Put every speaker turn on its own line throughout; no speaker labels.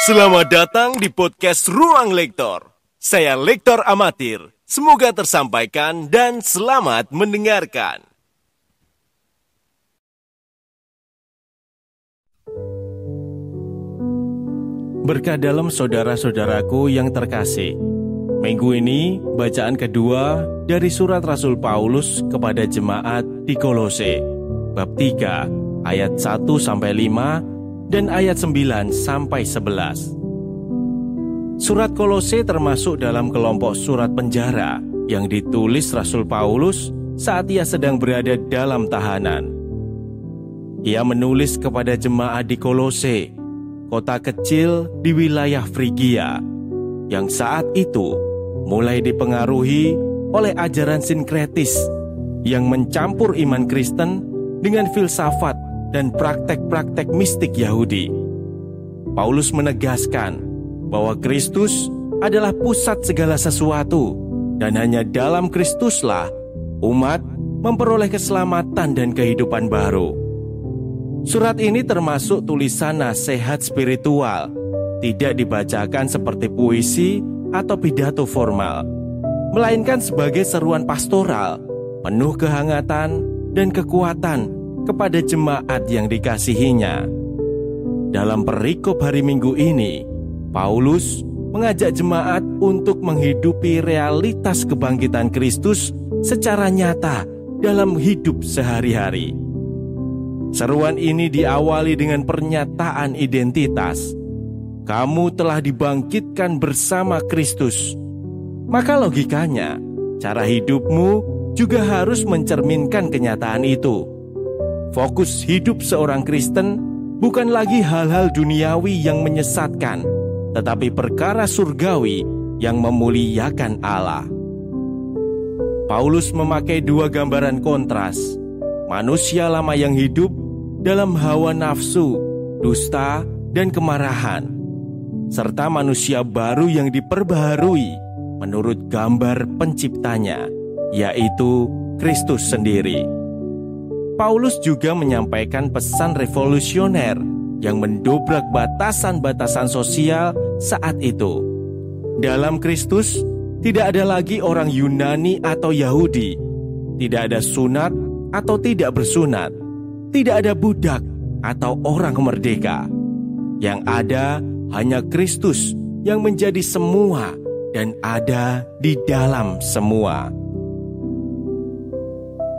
Selamat datang di podcast Ruang Lektor. Saya Lektor Amatir. Semoga tersampaikan dan selamat mendengarkan. Berkah dalam saudara-saudaraku yang terkasih. Minggu ini bacaan kedua dari surat Rasul Paulus kepada jemaat di Kolose, bab 3 ayat 1-5 dan ayat 9-11. Surat Kolose termasuk dalam kelompok surat penjara yang ditulis Rasul Paulus saat ia sedang berada dalam tahanan. Ia menulis kepada jemaat di Kolose, kota kecil di wilayah Frigia, yang saat itu mulai dipengaruhi oleh ajaran sinkretis yang mencampur iman Kristen dengan filsafat dan praktek-praktek mistik Yahudi. Paulus menegaskan bahwa Kristus adalah pusat segala sesuatu, dan hanya dalam Kristuslah umat memperoleh keselamatan dan kehidupan baru. Surat ini termasuk tulisan nasihat spiritual, tidak dibacakan seperti puisi atau pidato formal, melainkan sebagai seruan pastoral, penuh kehangatan dan kekuatan kepada jemaat yang dikasihinya. Dalam perikop hari Minggu ini, Paulus mengajak jemaat untuk menghidupi realitas kebangkitan Kristus secara nyata dalam hidup sehari-hari. Seruan ini diawali dengan pernyataan identitas. Kamu telah dibangkitkan bersama Kristus. Maka logikanya, cara hidupmu juga harus mencerminkan kenyataan itu. Fokus hidup seorang Kristen bukan lagi hal-hal duniawi yang menyesatkan, tetapi perkara surgawi yang memuliakan Allah. Paulus memakai dua gambaran kontras: manusia lama yang hidup dalam hawa nafsu, dusta, dan kemarahan, serta manusia baru yang diperbaharui menurut gambar penciptanya, yaitu Kristus sendiri. Paulus juga menyampaikan pesan revolusioner yang mendobrak batasan-batasan sosial saat itu. Dalam Kristus, tidak ada lagi orang Yunani atau Yahudi, tidak ada sunat atau tidak bersunat, tidak ada budak atau orang merdeka. Yang ada hanya Kristus yang menjadi semua dan ada di dalam semua.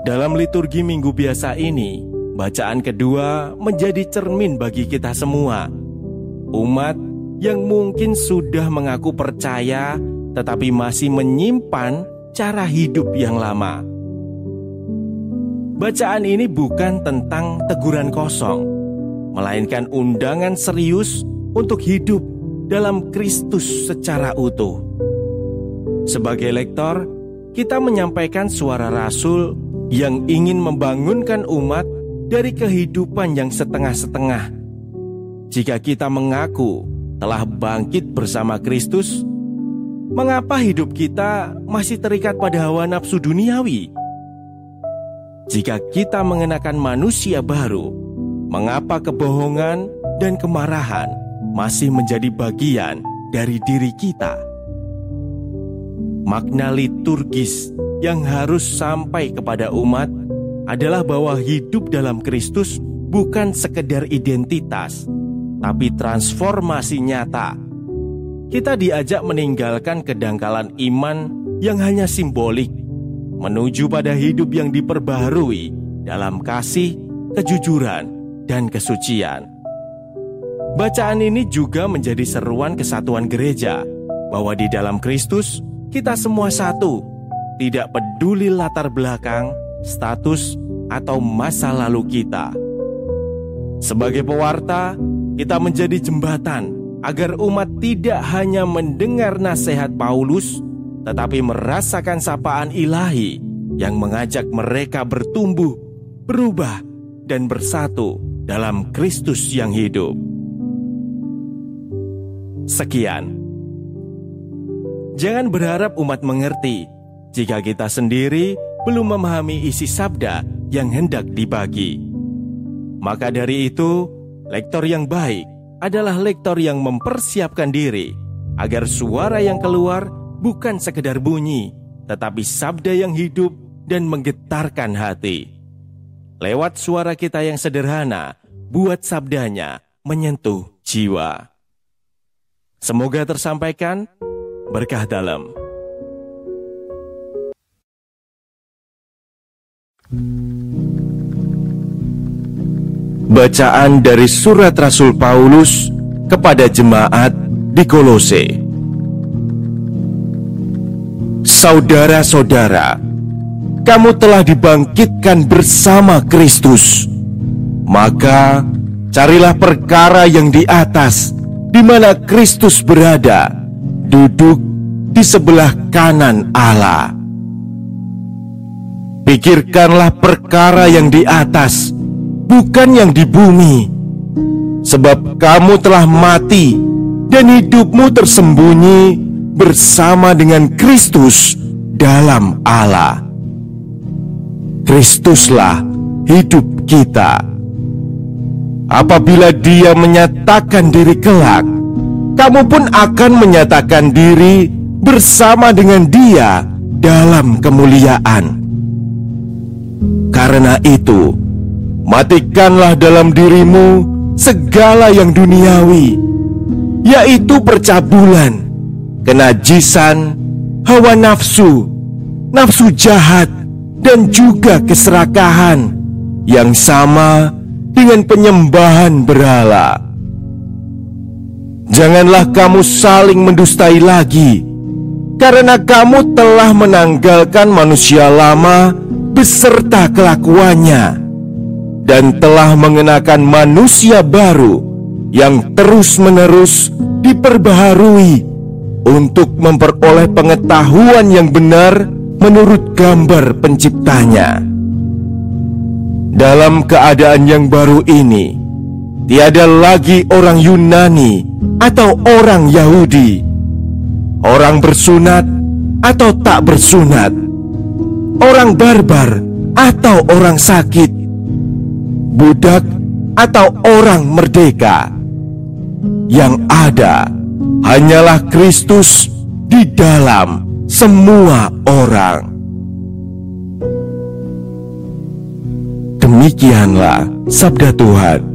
Dalam liturgi minggu biasa ini, bacaan kedua menjadi cermin bagi kita semua. Umat yang mungkin sudah mengaku percaya tetapi masih menyimpan cara hidup yang lama. Bacaan ini bukan tentang teguran kosong, melainkan undangan serius untuk hidup dalam Kristus secara utuh. Sebagai lektor, kita menyampaikan suara Rasul yang ingin membangunkan umat dari kehidupan yang setengah-setengah. Jika kita mengaku telah bangkit bersama Kristus, mengapa hidup kita masih terikat pada hawa nafsu duniawi? Jika kita mengenakan manusia baru, mengapa kebohongan dan kemarahan masih menjadi bagian dari diri kita? Makna liturgis yang harus sampai kepada umat adalah bahwa hidup dalam Kristus bukan sekedar identitas, tapi transformasi nyata. Kita diajak meninggalkan kedangkalan iman yang hanya simbolik, menuju pada hidup yang diperbaharui dalam kasih, kejujuran, dan kesucian. Bacaan ini juga menjadi seruan kesatuan gereja, bahwa di dalam Kristus kita semua satu, tidak peduli latar belakang, status, atau masa lalu kita. Sebagai pewarta, kita menjadi jembatan agar umat tidak hanya mendengar nasihat Paulus, tetapi merasakan sapaan ilahi yang mengajak mereka bertumbuh, berubah, dan bersatu dalam Kristus yang hidup. Sekian. Jangan berharap umat mengerti jika kita sendiri belum memahami isi sabda yang hendak dibagi. Maka dari itu, lektor yang baik adalah lektor yang mempersiapkan diri agar suara yang keluar bukan sekedar bunyi, tetapi sabda yang hidup dan menggetarkan hati. Lewat suara kita yang sederhana, buat sabdanya menyentuh jiwa. Semoga tersampaikan berkah dalam. Bacaan dari surat Rasul Paulus kepada jemaat di Kolose. Saudara-saudara, kamu telah dibangkitkan bersama Kristus. Maka carilah perkara yang di atas, di mana Kristus berada, duduk di sebelah kanan Allah. Pikirkanlah perkara yang di atas, bukan yang di bumi. Sebab kamu telah mati, dan hidupmu tersembunyi bersama dengan Kristus dalam Allah. Kristuslah hidup kita. Apabila Dia menyatakan diri kelak, kamu pun akan menyatakan diri bersama dengan Dia dalam kemuliaan. Karena itu, matikanlah dalam dirimu segala yang duniawi, yaitu percabulan, kenajisan, hawa nafsu, nafsu jahat, dan juga keserakahan yang sama dengan penyembahan berhala. Janganlah kamu saling mendustai lagi, karena kamu telah menanggalkan manusia lama beserta kelakuannya, dan telah mengenakan manusia baru yang terus-menerus diperbaharui untuk memperoleh pengetahuan yang benar menurut gambar penciptanya. Dalam keadaan yang baru ini, tiada lagi orang Yunani atau orang Yahudi, orang bersunat atau tak bersunat, orang barbar atau orang sakit, budak atau orang merdeka. Yang ada hanyalah Kristus di dalam semua orang. Demikianlah sabda Tuhan.